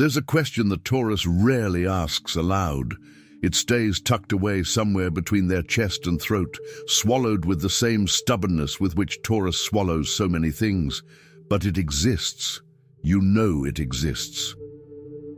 There's a question that Taurus rarely asks aloud. It stays tucked away somewhere between their chest and throat, swallowed with the same stubbornness with which Taurus swallows so many things. But it exists. You know it exists.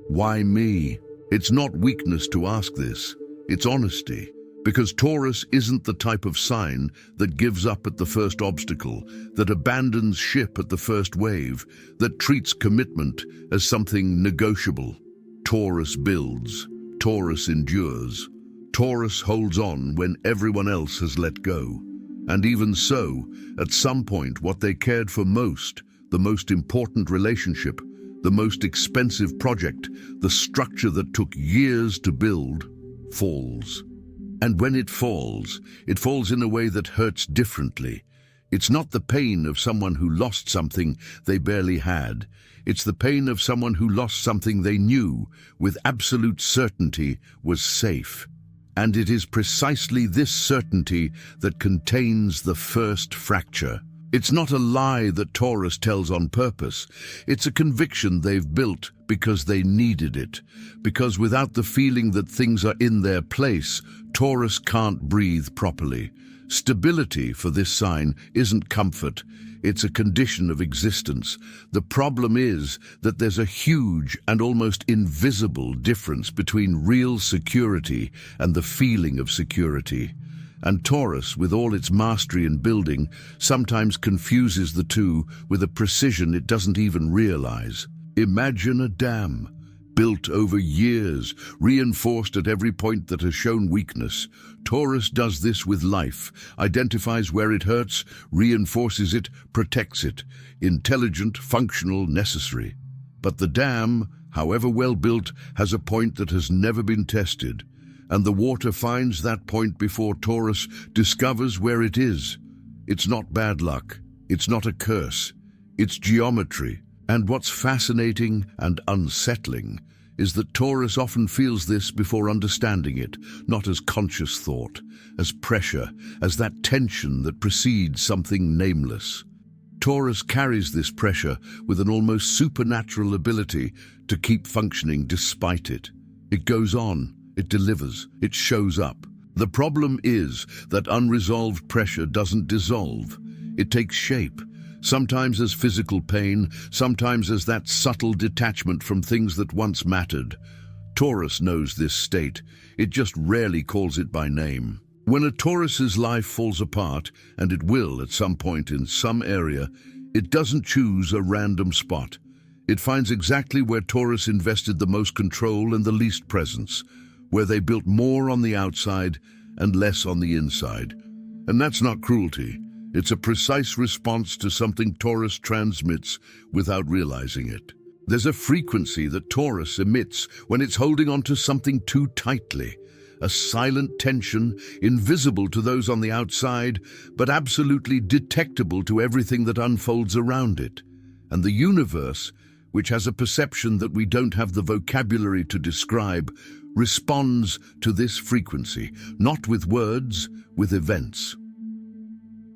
Why me? It's not weakness to ask this. It's honesty. Because Taurus isn't the type of sign that gives up at the first obstacle, that abandons ship at the first wave, that treats commitment as something negotiable. Taurus builds. Taurus endures. Taurus holds on when everyone else has let go. And even so, at some point, what they cared for most, the most important relationship, the most expensive project, the structure that took years to build, falls. And when it falls in a way that hurts differently. It's not the pain of someone who lost something they barely had. It's the pain of someone who lost something they knew, with absolute certainty, was safe. And it is precisely this certainty that contains the first fracture. It's not a lie that Taurus tells on purpose. It's a conviction they've built because they needed it. Because without the feeling that things are in their place, Taurus can't breathe properly. Stability for this sign isn't comfort. It's a condition of existence. The problem is that there's a huge and almost invisible difference between real security and the feeling of security. And Taurus, with all its mastery in building, sometimes confuses the two with a precision it doesn't even realize. Imagine a dam, built over years, reinforced at every point that has shown weakness. Taurus does this with life, identifies where it hurts, reinforces it, protects it. Intelligent, functional, necessary. But the dam, however well built, has a point that has never been tested. And the water finds that point before Taurus discovers where it is. It's not bad luck. It's not a curse. It's geometry. And what's fascinating and unsettling is that Taurus often feels this before understanding it, not as conscious thought, as pressure, as that tension that precedes something nameless. Taurus carries this pressure with an almost supernatural ability to keep functioning despite it. It goes on. It delivers. It shows up. The problem is that unresolved pressure doesn't dissolve. It takes shape, sometimes as physical pain, sometimes as that subtle detachment from things that once mattered. Taurus knows this state. It just rarely calls it by name. When a Taurus's life falls apart, and it will at some point in some area, it doesn't choose a random spot. It finds exactly where Taurus invested the most control and the least presence, where they built more on the outside and less on the inside. And that's not cruelty. It's a precise response to something Taurus transmits without realizing it. There's a frequency that Taurus emits when it's holding on to something too tightly, a silent tension, invisible to those on the outside, but absolutely detectable to everything that unfolds around it. And the universe, which has a perception that we don't have the vocabulary to describe, responds to this frequency, not with words, with events.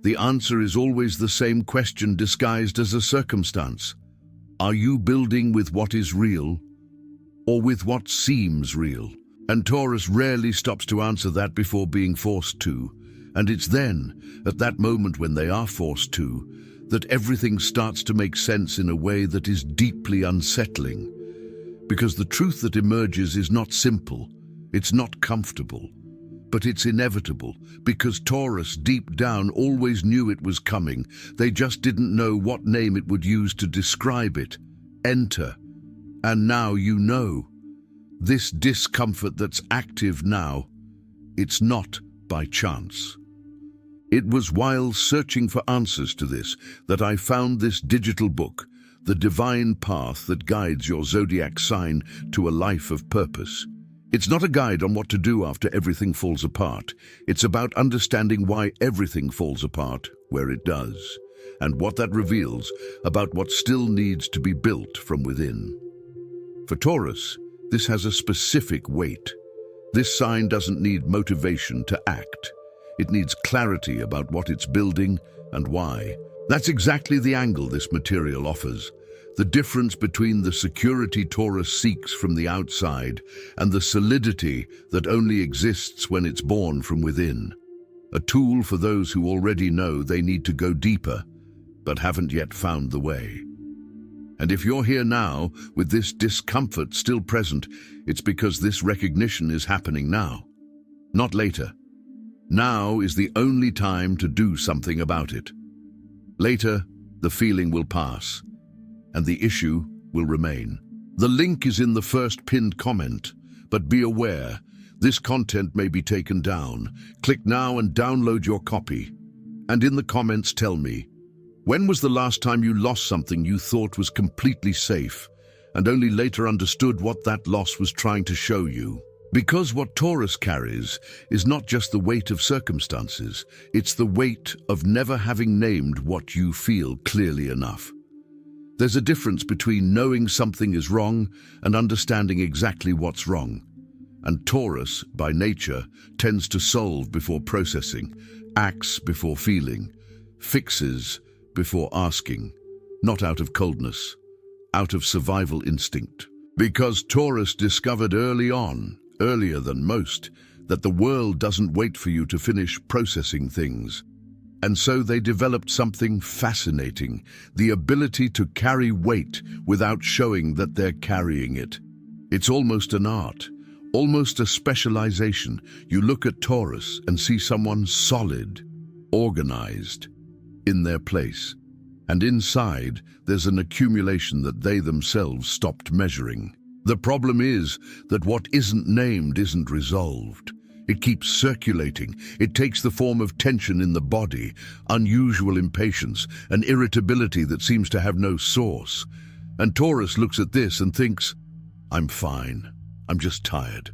The answer is always the same question disguised as a circumstance. Are you building with what is real, or with what seems real? And Taurus rarely stops to answer that before being forced to. And it's then, at that moment when they are forced to, that everything starts to make sense in a way that is deeply unsettling. Because the truth that emerges is not simple, it's not comfortable, but it's inevitable, because Taurus deep down always knew it was coming. They just didn't know what name it would use to describe it. Enter. And now you know. This discomfort that's active now, it's not by chance. It was while searching for answers to this that I found this digital book, The Divine Path That Guides Your Zodiac Sign to a Life of Purpose. It's not a guide on what to do after everything falls apart. It's about understanding why everything falls apart where it does, and what that reveals about what still needs to be built from within. For Taurus, this has a specific weight. This sign doesn't need motivation to act. It needs clarity about what it's building and why. That's exactly the angle this material offers. the difference between the security Taurus seeks from the outside and the solidity that only exists when it's born from within. A tool for those who already know they need to go deeper, but haven't yet found the way. And if you're here now, with this discomfort still present, it's because this recognition is happening now, not later. Now is the only time to do something about it. Later, the feeling will pass, and the issue will remain. The link is in the first pinned comment, but be aware, this content may be taken down. Click now and download your copy. And in the comments tell me, when was the last time you lost something you thought was completely safe, and only later understood what that loss was trying to show you? Because what Taurus carries is not just the weight of circumstances, it's the weight of never having named what you feel clearly enough. There's a difference between knowing something is wrong and understanding exactly what's wrong. And Taurus, by nature, tends to solve before processing, acts before feeling, fixes before asking, not out of coldness, out of survival instinct. Because Taurus discovered early on, earlier than most, that the world doesn't wait for you to finish processing things. And so they developed something fascinating, the ability to carry weight without showing that they're carrying it. It's almost an art, almost a specialization. You look at Taurus and see someone solid, organized, in their place. And inside, there's an accumulation that they themselves stopped measuring. The problem is that what isn't named isn't resolved. It keeps circulating. It takes the form of tension in the body, unusual impatience, an irritability that seems to have no source. And Taurus looks at this and thinks, I'm fine. I'm just tired.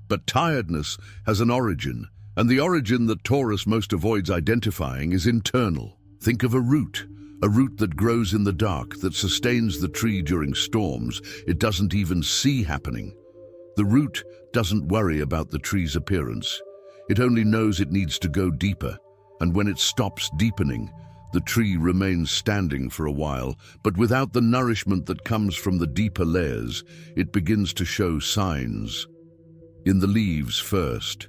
But tiredness has an origin, and the origin that Taurus most avoids identifying is internal. Think of a root that grows in the dark, that sustains the tree during storms it doesn't even see happening. The root doesn't worry about the tree's appearance. It only knows it needs to go deeper, and when it stops deepening, the tree remains standing for a while, but without the nourishment that comes from the deeper layers, it begins to show signs. In the leaves first,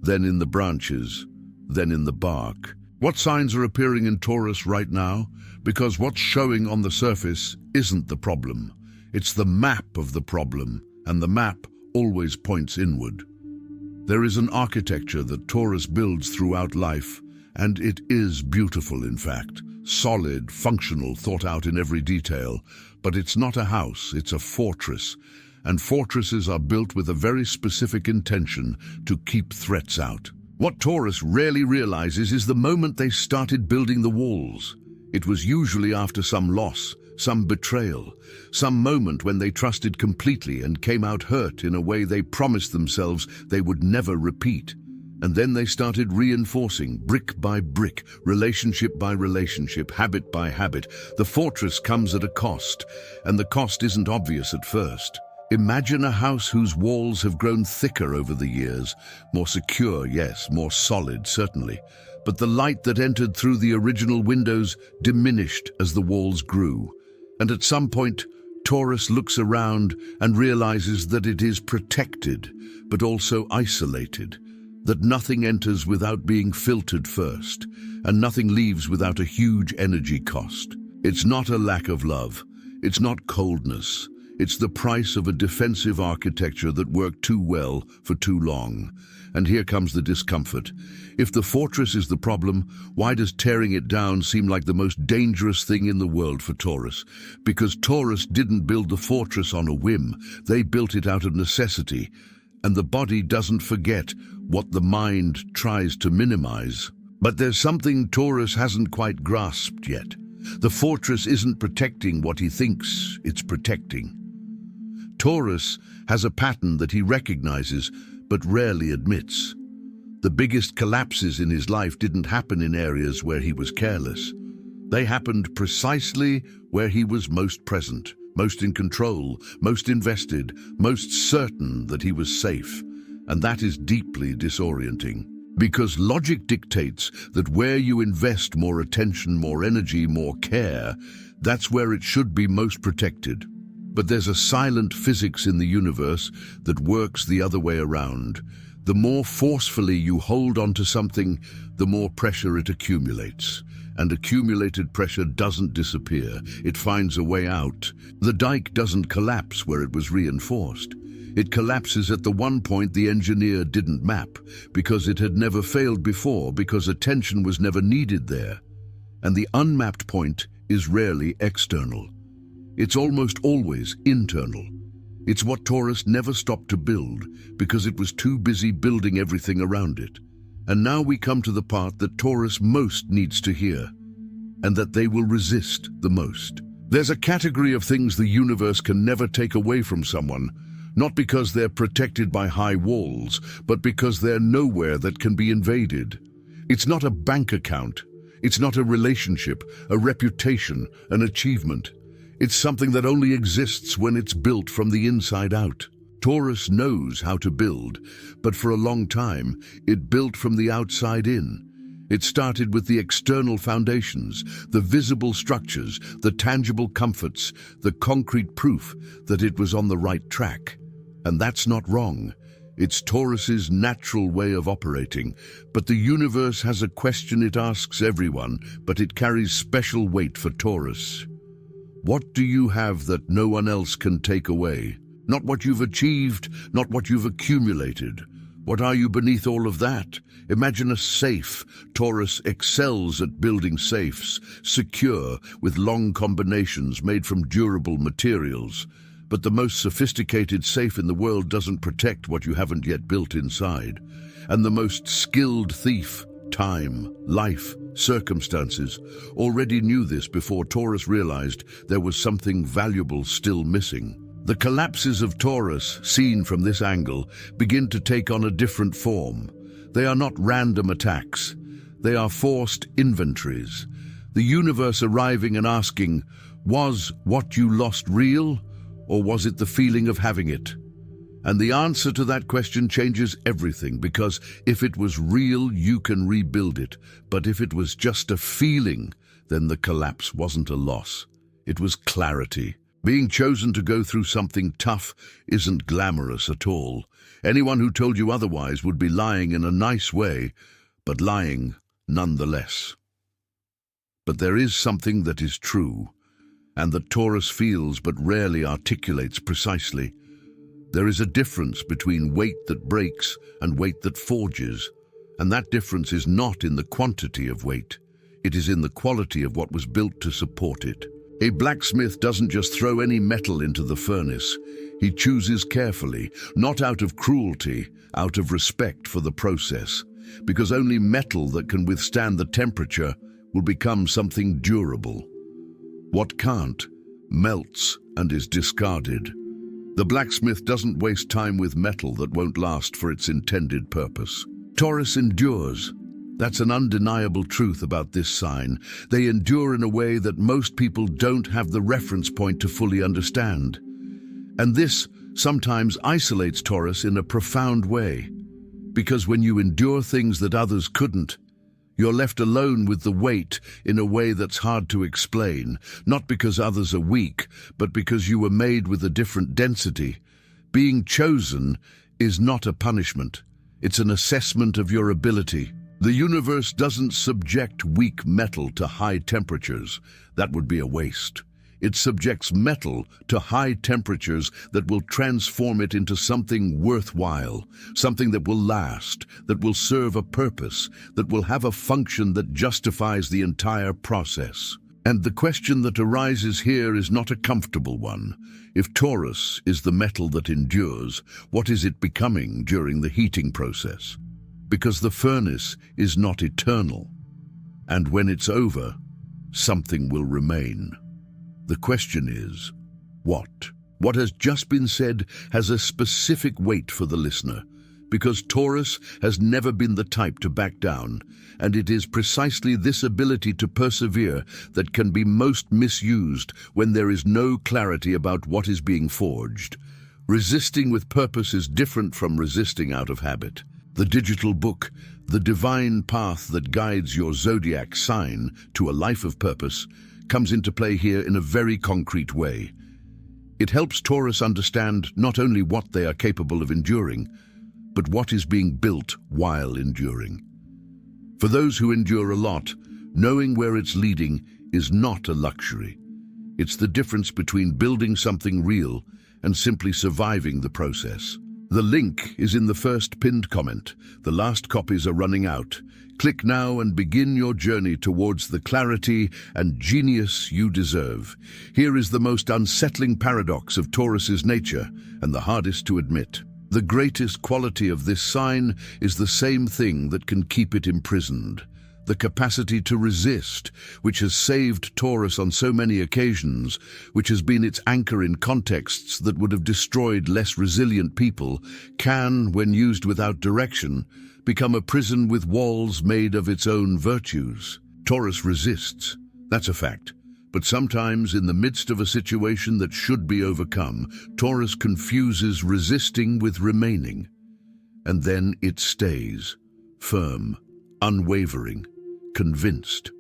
then in the branches, then in the bark. What signs are appearing in Taurus right now? Because what's showing on the surface isn't the problem. It's the map of the problem, and the map always points inward. There is an architecture that Taurus builds throughout life, and it is beautiful, in fact. Solid, functional, thought out in every detail. But it's not a house, it's a fortress. And fortresses are built with a very specific intention to keep threats out. What Taurus rarely realizes is the moment they started building the walls. It was usually after some loss, some betrayal, some moment when they trusted completely and came out hurt in a way they promised themselves they would never repeat. And then they started reinforcing, brick by brick, relationship by relationship, habit by habit. The fortress comes at a cost, and the cost isn't obvious at first. Imagine a house whose walls have grown thicker over the years, more secure, yes, more solid, certainly. But the light that entered through the original windows diminished as the walls grew. And at some point, Taurus looks around and realizes that it is protected, but also isolated. That nothing enters without being filtered first, and nothing leaves without a huge energy cost. It's not a lack of love. It's not coldness. It's the price of a defensive architecture that worked too well for too long. And here comes the discomfort. If the fortress is the problem, why does tearing it down seem like the most dangerous thing in the world for Taurus? Because Taurus didn't build the fortress on a whim. They built it out of necessity. And the body doesn't forget what the mind tries to minimize. But there's something Taurus hasn't quite grasped yet. The fortress isn't protecting what he thinks it's protecting. Taurus has a pattern that he recognizes but rarely admits. The biggest collapses in his life didn't happen in areas where he was careless. They happened precisely where he was most present, most in control, most invested, most certain that he was safe. And that is deeply disorienting. Because logic dictates that where you invest more attention, more energy, more care, That's where it should be most protected. But there's a silent physics in the universe that works the other way around. The more forcefully you hold onto something, the more pressure it accumulates. And accumulated pressure doesn't disappear. It finds a way out. The dike doesn't collapse where it was reinforced. It collapses at the one point the engineer didn't map, because it had never failed before, because attention was never needed there. And the unmapped point is rarely external. It's almost always internal. It's what Taurus never stopped to build, because it was too busy building everything around it. And now we come to the part that Taurus most needs to hear, and that they will resist the most. There's a category of things the universe can never take away from someone, not because they're protected by high walls, but because they're nowhere that can be invaded. It's not a bank account. It's not a relationship, a reputation, an achievement. It's something that only exists when it's built from the inside out. Taurus knows how to build, but for a long time, it built from the outside in. It started with the external foundations, the visible structures, the tangible comforts, the concrete proof that it was on the right track. And that's not wrong. It's Taurus's natural way of operating. But the universe has a question it asks everyone, but it carries special weight for Taurus. What do you have that no one else can take away? Not what you've achieved, not what you've accumulated. What are you beneath all of that? Imagine a safe. Taurus excels at building safes, secure, with long combinations made from durable materials. But the most sophisticated safe in the world doesn't protect what you haven't yet built inside. And the most skilled thief, time, life, circumstances, already knew this before Taurus realized there was something valuable still missing. The collapses of Taurus, seen from this angle, begin to take on a different form. They are not random attacks. They are forced inventories. The universe arriving and asking, was what you lost real, or was it the feeling of having it? And the answer to that question changes everything, because if it was real, you can rebuild it. But if it was just a feeling, then the collapse wasn't a loss. It was clarity. Being chosen to go through something tough isn't glamorous at all. Anyone who told you otherwise would be lying in a nice way, but lying nonetheless. But there is something that is true, and that Taurus feels but rarely articulates precisely. There is a difference between weight that breaks and weight that forges, and that difference is not in the quantity of weight. It is in the quality of what was built to support it. A blacksmith doesn't just throw any metal into the furnace. He chooses carefully, not out of cruelty, out of respect for the process, because only metal that can withstand the temperature will become something durable. What can't, melts and is discarded. The blacksmith doesn't waste time with metal that won't last for its intended purpose. Taurus endures. That's an undeniable truth about this sign. They endure in a way that most people don't have the reference point to fully understand. And this sometimes isolates Taurus in a profound way. Because when you endure things that others couldn't, you're left alone with the weight in a way that's hard to explain, not because others are weak, but because you were made with a different density. Being chosen is not a punishment. It's an assessment of your ability. The universe doesn't subject weak metal to high temperatures. That would be a waste. It subjects metal to high temperatures that will transform it into something worthwhile, something that will last, that will serve a purpose, that will have a function that justifies the entire process. And the question that arises here is not a comfortable one. If Taurus is the metal that endures, what is it becoming during the heating process? Because the furnace is not eternal. And when it's over, something will remain. The question is, what? What has just been said has a specific weight for the listener, because Taurus has never been the type to back down, and it is precisely this ability to persevere that can be most misused when there is no clarity about what is being forged. Resisting with purpose is different from resisting out of habit. The digital book, the divine path that guides your zodiac sign to a life of purpose, comes into play here in a very concrete way. It helps Taurus understand not only what they are capable of enduring, but what is being built while enduring. For those who endure a lot, knowing where it's leading is not a luxury. It's the difference between building something real and simply surviving the process. The link is in the first pinned comment. The last copies are running out. Click now and begin your journey towards the clarity and genius you deserve. Here is the most unsettling paradox of Taurus's nature, and the hardest to admit. The greatest quality of this sign is the same thing that can keep it imprisoned. The capacity to resist, which has saved Taurus on so many occasions, which has been its anchor in contexts that would have destroyed less resilient people, can, when used without direction, become a prison with walls made of its own virtues. Taurus resists, that's a fact. But sometimes, in the midst of a situation that should be overcome, Taurus confuses resisting with remaining. And then it stays, firm, unwavering, convinced,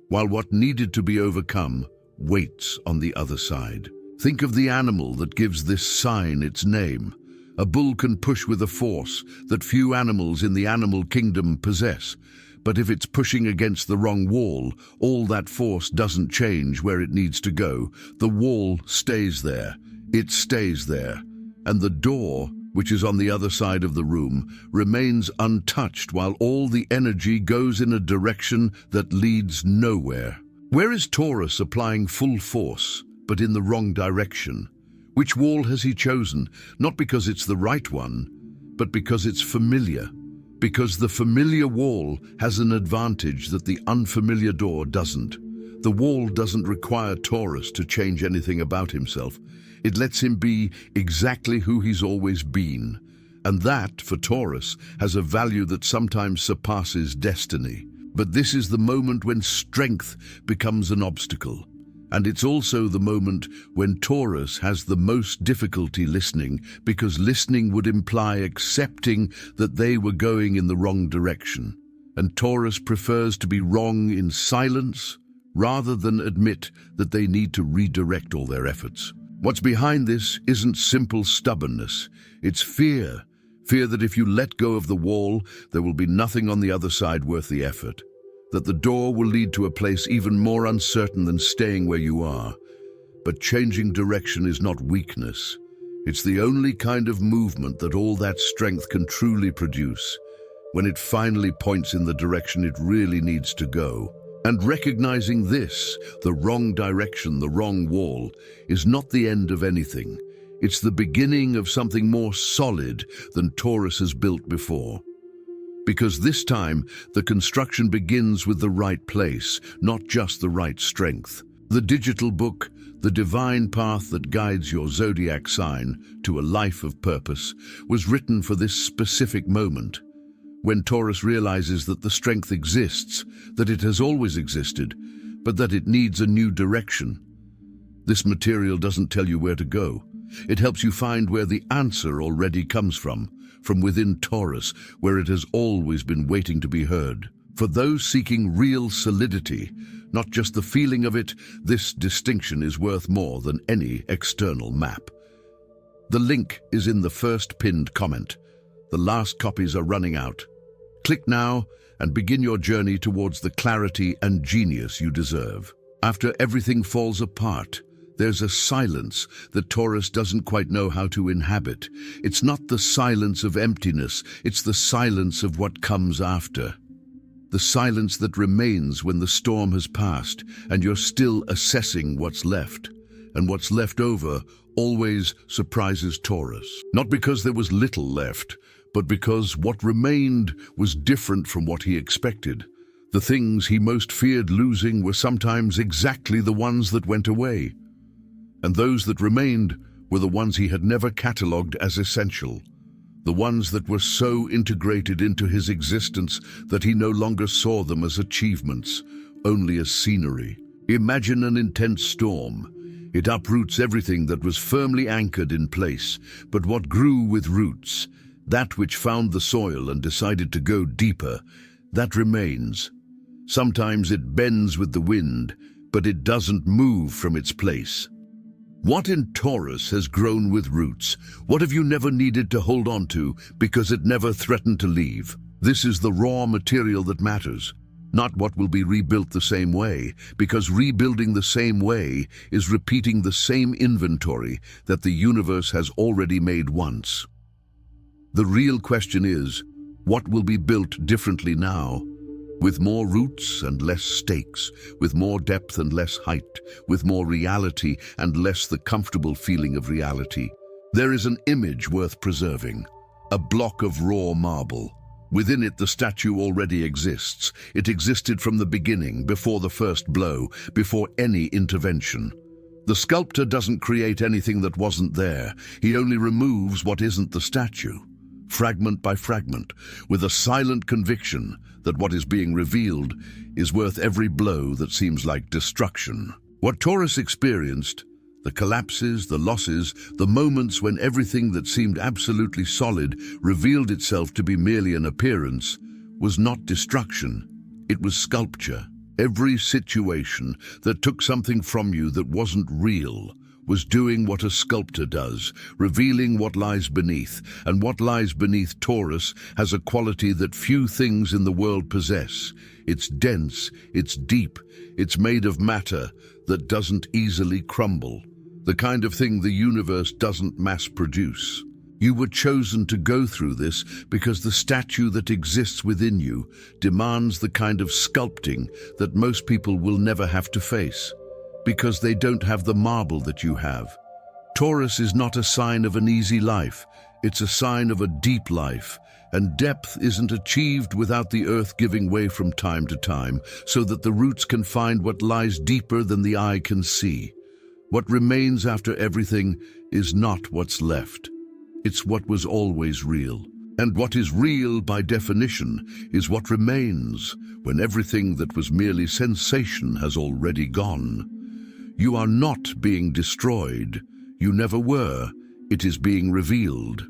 while what needed to be overcome waits on the other side. Think of the animal that gives this sign its name. A bull can push with a force that few animals in the animal kingdom possess. But if it's pushing against the wrong wall, all that force doesn't change where it needs to go. The wall stays there. It stays there. And the door, which is on the other side of the room, remains untouched while all the energy goes in a direction that leads nowhere. Where is Taurus applying full force, but in the wrong direction? Which wall has he chosen? Not because it's the right one, but because it's familiar. Because the familiar wall has an advantage that the unfamiliar door doesn't. The wall doesn't require Taurus to change anything about himself. It lets him be exactly who he's always been. And that, for Taurus, has a value that sometimes surpasses destiny. But this is the moment when strength becomes an obstacle. And it's also the moment when Taurus has the most difficulty listening, because listening would imply accepting that they were going in the wrong direction. And Taurus prefers to be wrong in silence rather than admit that they need to redirect all their efforts. What's behind this isn't simple stubbornness, it's fear. Fear that if you let go of the wall, there will be nothing on the other side worth the effort. That the door will lead to a place even more uncertain than staying where you are. But changing direction is not weakness. It's the only kind of movement that all that strength can truly produce, when it finally points in the direction it really needs to go. And recognizing this, the wrong direction, the wrong wall, is not the end of anything. It's the beginning of something more solid than Taurus has built before. Because this time, the construction begins with the right place, not just the right strength. The digital book, The Divine Path That Guides Your Zodiac Sign to a Life of Purpose, was written for this specific moment, when Taurus realizes that the strength exists, that it has always existed, but that it needs a new direction. This material doesn't tell you where to go. It helps you find where the answer already comes from within Taurus, where it has always been waiting to be heard. For those seeking real solidity, not just the feeling of it, this distinction is worth more than any external map. The link is in the first pinned comment. The last copies are running out. Click now and begin your journey towards the clarity and genius you deserve. After everything falls apart, there's a silence that Taurus doesn't quite know how to inhabit. It's not the silence of emptiness, it's the silence of what comes after. The silence that remains when the storm has passed and you're still assessing what's left. And what's left over always surprises Taurus. Not because there was little left, but because what remained was different from what he expected. The things he most feared losing were sometimes exactly the ones that went away. And those that remained were the ones he had never catalogued as essential. The ones that were so integrated into his existence that he no longer saw them as achievements, only as scenery. Imagine an intense storm. It uproots everything that was firmly anchored in place, but what grew with roots, that which found the soil and decided to go deeper, that remains. Sometimes it bends with the wind, but it doesn't move from its place. What in Taurus has grown with roots? What have you never needed to hold on to because it never threatened to leave? This is the raw material that matters, not what will be rebuilt the same way, because rebuilding the same way is repeating the same inventory that the universe has already made once. The real question is, what will be built differently now? With more roots and less stakes, with more depth and less height, with more reality and less the comfortable feeling of reality. There is an image worth preserving, a block of raw marble. Within it, the statue already exists. It existed from the beginning, before the first blow, before any intervention. The sculptor doesn't create anything that wasn't there. He only removes what isn't the statue, fragment by fragment, with a silent conviction that what is being revealed is worth every blow that seems like destruction. What Taurus experienced, the collapses, the losses, the moments when everything that seemed absolutely solid revealed itself to be merely an appearance, was not destruction, it was sculpture. Every situation that took something from you that wasn't real was doing what a sculptor does, revealing what lies beneath, and what lies beneath Taurus has a quality that few things in the world possess. It's dense, it's deep, it's made of matter that doesn't easily crumble, the kind of thing the universe doesn't mass produce. You were chosen to go through this because the statue that exists within you demands the kind of sculpting that most people will never have to face, because they don't have the marble that you have. Taurus is not a sign of an easy life, it's a sign of a deep life, and depth isn't achieved without the earth giving way from time to time, so that the roots can find what lies deeper than the eye can see. What remains after everything is not what's left. It's what was always real. And what is real, by definition, is what remains when everything that was merely sensation has already gone. You are not being destroyed. You never were. It is being revealed.